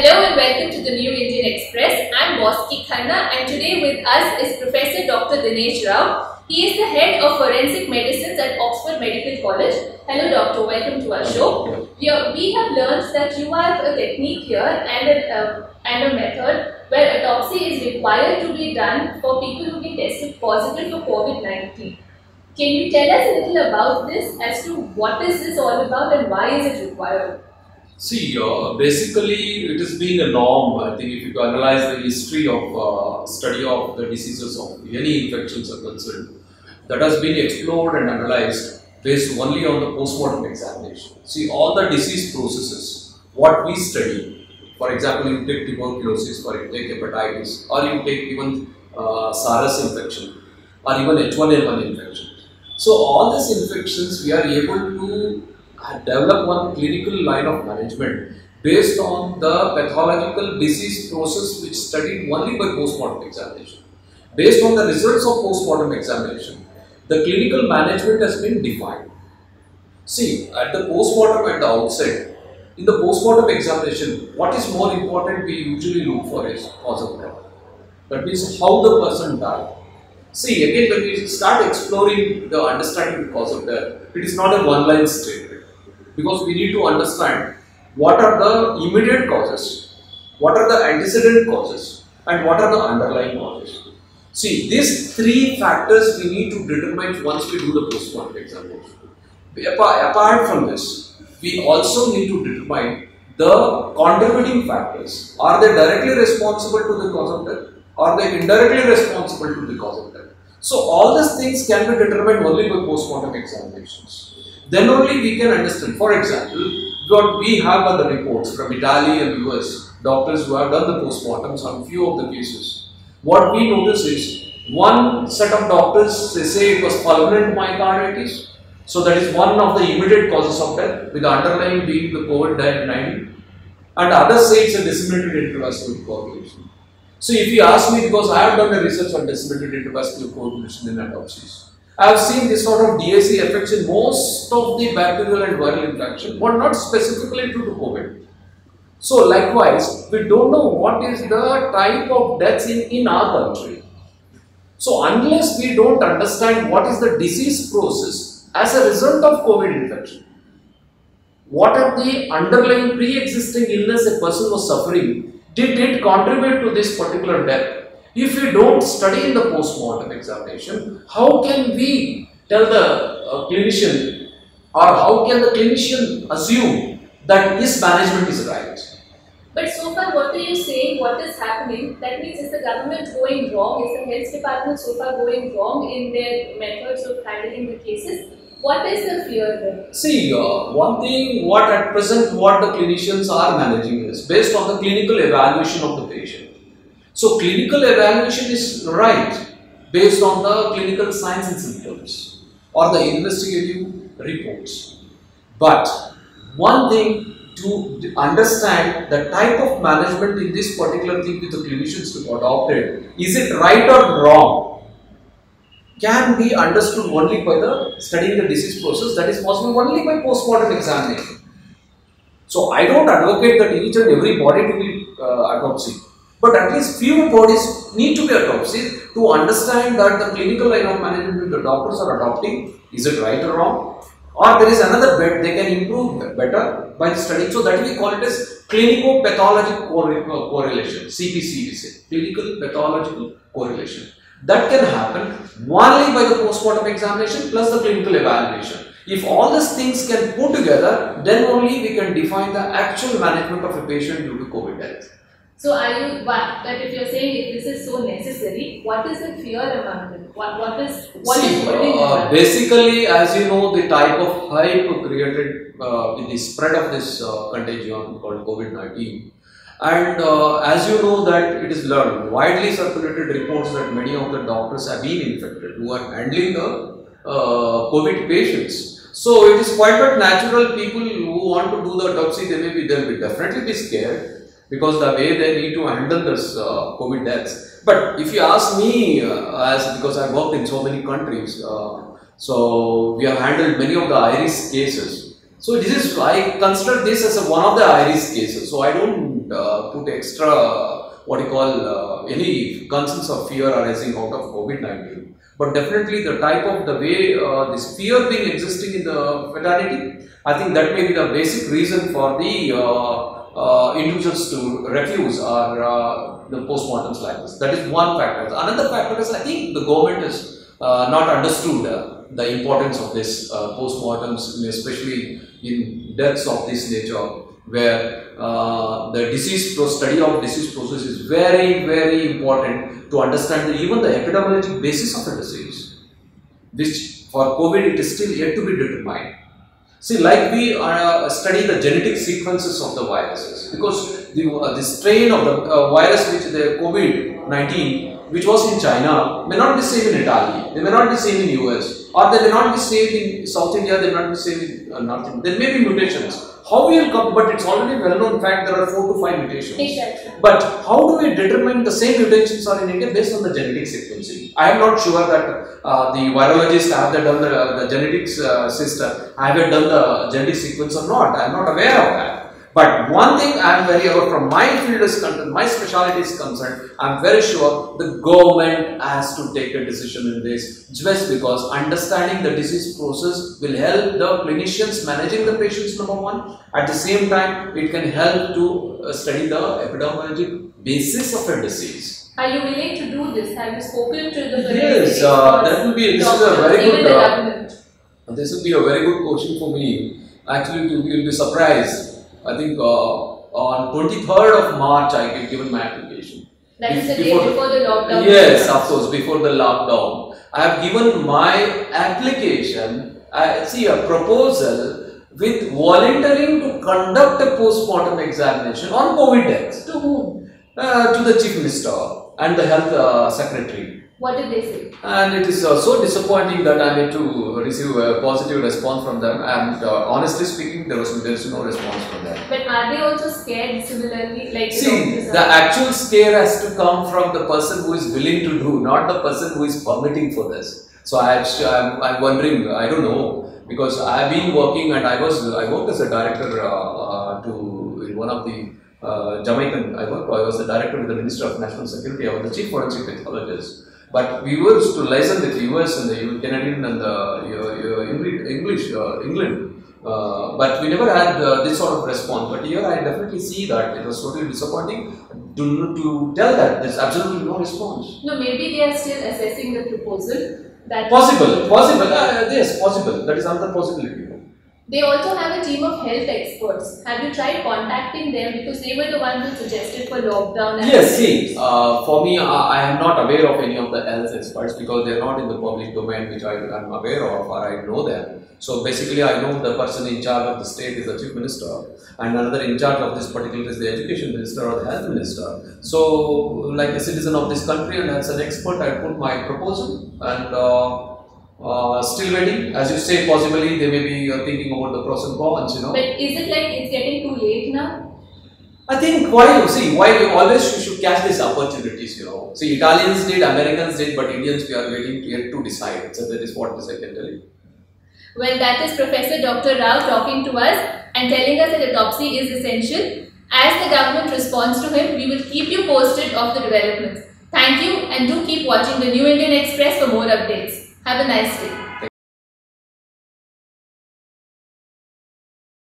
Hello and welcome to the New Indian Express. I'm Boski Khanna and today with us is Professor Dr. Dinesh Rao. He is the head of forensic medicines at Oxford Medical College. Hello doctor, welcome to our show. We have learned that you have a technique here and a method where autopsy is required to be done for people who get tested positive for COVID-19. Can you tell us a little about this as to what is this all about and why is it required? See, basically it has been a norm. I think if you analyze the history of study of the diseases of any infections are concerned, that has been explored and analyzed based only on the post-mortem examination. See, all the disease processes, what we study, for example, you take tuberculosis, or you take hepatitis, or you take even SARS infection, or even H1N1 infection. So, all these infections we are able to develop one clinical line of management based on the pathological disease process which studied only by post-mortem examination. Based on the results of post-mortem examination, the clinical management has been defined. See, at the post-mortem at the outset, in the post-mortem examination, what is more important we usually look for is cause of death. That means how the person died. See, again when we start exploring the understanding the cause of death, it is not a one-line statement. Because we need to understand what are the immediate causes, what are the antecedent causes, and what are the underlying causes. See, these three factors we need to determine once we do the post-mortem examination. Apart from this, we also need to determine the contributing factors. Are they directly responsible to the cause of death? Are they indirectly responsible to the cause of death? So, all these things can be determined only by post-mortem examinations. Then only we can understand. For example, what we have are the reports from Italy and US, doctors who have done the postmortems on few of the cases. What we notice is, one set of doctors say it was fulminant myocarditis, so that is one of the immediate causes of death, with the underlying being the COVID-19, and others say it's a disseminated intravascular coagulation. So if you ask me, because I have done the research on disseminated intravascular coagulation in autopsies, I have seen this sort of DAC effects in most of the bacterial and viral infection, but not specifically due to COVID. So likewise, we don't know what is the type of deaths in our country. So unless we don't understand what is the disease process as a result of COVID infection, what are the underlying pre-existing illness a person was suffering, did it contribute to this particular death? If we don't study in the post-mortem examination, how can we tell the clinician, or how can the clinician assume that his management is right? But so far, what are you saying? What is happening? That means, is the government going wrong? Is the health department so far going wrong in their methods of handling the cases? What is the fear there? See, one thing, what at present, what the clinicians are managing is based on the clinical evaluation of the patient. So, clinical evaluation is right based on the clinical signs and symptoms or the investigative reports. But one thing to understand the type of management in this particular thing with the clinicians to adopt it, is it right or wrong, can be understood only by the studying the disease process, that is possible only by post-mortem examination. So, I don't advocate that each and every body to be autopsy. But at least few bodies need to be autopsied to understand that the clinical line of management the doctors are adopting, is it right or wrong? Or there is another bit they can improve better by studying. So that we call it as clinico-pathologic correlation, CPC we say, clinical pathological correlation. That can happen only by the post-mortem examination plus the clinical evaluation. If all these things can put together, then only we can define the actual management of a patient due to COVID death. So but if you're saying if this is so necessary, what is the fear among them? What is holding them? Basically, as you know, the type of hype created with the spread of this contagion called COVID-19, and as you know that it is learned, widely circulated reports that many of the doctors have been infected who are handling the COVID patients. So it is quite natural people who want to do the autopsy, they will definitely be scared, because the way they need to handle this COVID deaths. But if you ask me, because I worked in so many countries, so we have handled many of the IRIS cases. So this is, I consider this as one of the high-risk cases. So I don't put extra, what you call, any concerns of fear arising out of COVID-19. But definitely the type of the way this fear being existing in the fraternity, I think that may be the basic reason for the individuals to refuse or the postmortems like this. That is one factor. Another factor is, I think the government has not understood the importance of this postmortems, especially in deaths of this nature, where the study of disease process is very, very important to understand even the epidemiologic basis of the disease, which for COVID it is still yet to be determined. See, like we study the genetic sequences of the viruses, because the strain of the virus, which the COVID-19, which was in China, may not be same in Italy, they may not be same in US, or they may not be same in South India, they may not be same in North India. There may be mutations. How we will come, but it's already well known fact there are 4 to 5 mutations. Exactly. But how do we determine the same mutations are in India based on the genetic sequencing? I am not sure that the virologists have done the genetics system, have they done the genetic sequence or not. I am not aware of that. But one thing I am very aware from my field is concerned, my specialty is concerned, I am very sure the government has to take a decision in this, just because understanding the disease process will help the clinicians managing the patients, number one. At the same time, it can help to study the epidemiologic basis of a disease. Are you willing to do this? Have you spoken to the Yes, that will be. This is a very good. This will be a very good question for me. Actually, you will be surprised. I think on 23rd of March I have given my application. That is the day before the lockdown? Yes, of course, before the lockdown. I have given my application, a proposal with volunteering to conduct a post-mortem examination on COVID deaths. To whom? To the Chief Minister and the Health Secretary. What did they say? And it is so disappointing that I need to receive a positive response from them, and honestly speaking, there is no response from them. But are they also scared similarly? Like, see, the actual scare has to come from the person who is willing to do, not the person who is permitting for this. So I'm wondering, I don't know, because I have been working and I worked as a director in one of the Jamaican. I was the director with the Minister of National Security. I was the chief forensic pathologist. But we were to liaison with the US and the Canadian and the England. But we never had this sort of response. But here I definitely see that it was totally disappointing to tell that there's absolutely no response. No, maybe they are still assessing the proposal. Possible. Yes, possible. That is another possibility. They also have a team of health experts. Have you tried contacting them, because they were the ones who suggested for lockdown? Yes, see, for me, I am not aware of any of the health experts because they are not in the public domain, which I am aware of or I know them. So basically, I know the person in charge of the state is the Chief Minister, and another in charge of this particular is the Education Minister or the Health Minister. So, like a citizen of this country and as an expert, I put my proposal and. Still waiting, as you say, possibly they may be thinking about the pros and cons, But is it like it's getting too late now? I think why we always should catch these opportunities, See, Italians did, Americans did, but Indians we are waiting yet to decide. So that is what I can tell you. Well, that is Professor Dr. Rao talking to us and telling us that autopsy is essential. As the government responds to him, we will keep you posted of the developments. Thank you, and do keep watching the New Indian Express for more updates. Have a nice day.